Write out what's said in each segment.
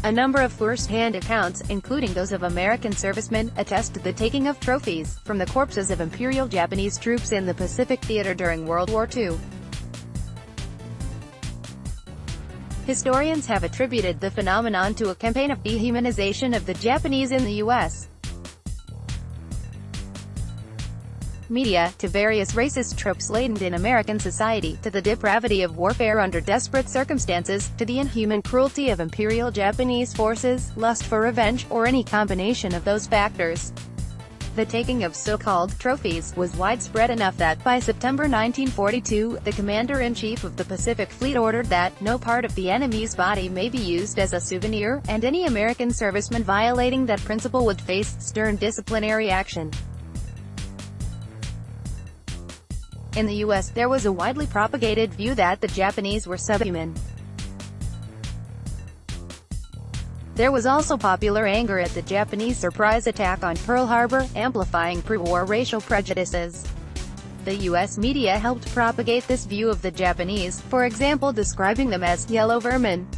A number of first-hand accounts, including those of American servicemen, attest to the taking of trophies from the corpses of Imperial Japanese troops in the Pacific Theater during World War II. Historians have attributed the phenomenon to a campaign of dehumanization of the Japanese in the U.S. media, to various racist tropes latent in American society, to the depravity of warfare under desperate circumstances, to the inhuman cruelty of Imperial Japanese forces, lust for revenge, or any combination of those factors. The taking of so-called trophies was widespread enough that, by September 1942, the Commander-in-Chief of the Pacific Fleet ordered that no part of the enemy's body may be used as a souvenir, and any American serviceman violating that principle would face stern disciplinary action. In the U.S., there was a widely propagated view that the Japanese were subhuman. There was also popular anger at the Japanese surprise attack on Pearl Harbor, amplifying pre-war racial prejudices. The U.S. media helped propagate this view of the Japanese, for example describing them as "yellow vermin."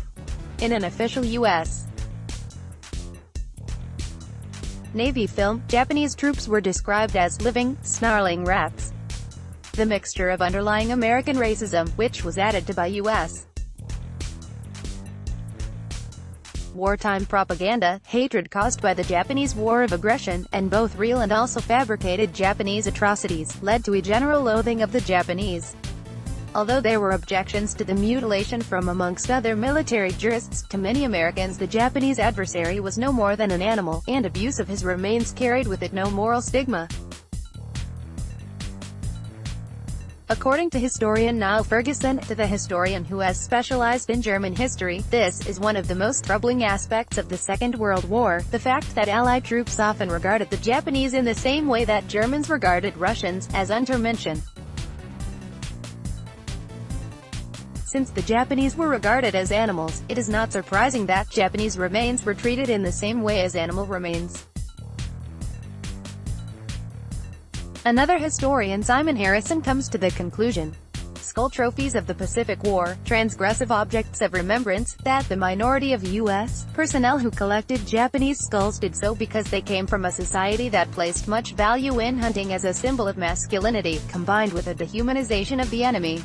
In an official U.S. Navy film, Japanese troops were described as "living, snarling rats." The mixture of underlying American racism, which was added to by U.S. wartime propaganda, hatred caused by the Japanese War of Aggression, and both real and also fabricated Japanese atrocities, led to a general loathing of the Japanese. Although there were objections to the mutilation from amongst other military jurists, to many Americans the Japanese adversary was no more than an animal, and abuse of his remains carried with it no moral stigma. According to historian Niall Ferguson, to the historian who has specialized in German history, this is one of the most troubling aspects of the Second World War, the fact that Allied troops often regarded the Japanese in the same way that Germans regarded Russians, as untermenschen. Since the Japanese were regarded as animals, it is not surprising that Japanese remains were treated in the same way as animal remains. Another historian, Simon Harrison, comes to the conclusion, skull trophies of the Pacific War, transgressive objects of remembrance, that the minority of U.S. personnel who collected Japanese skulls did so because they came from a society that placed much value in hunting as a symbol of masculinity, combined with a dehumanization of the enemy.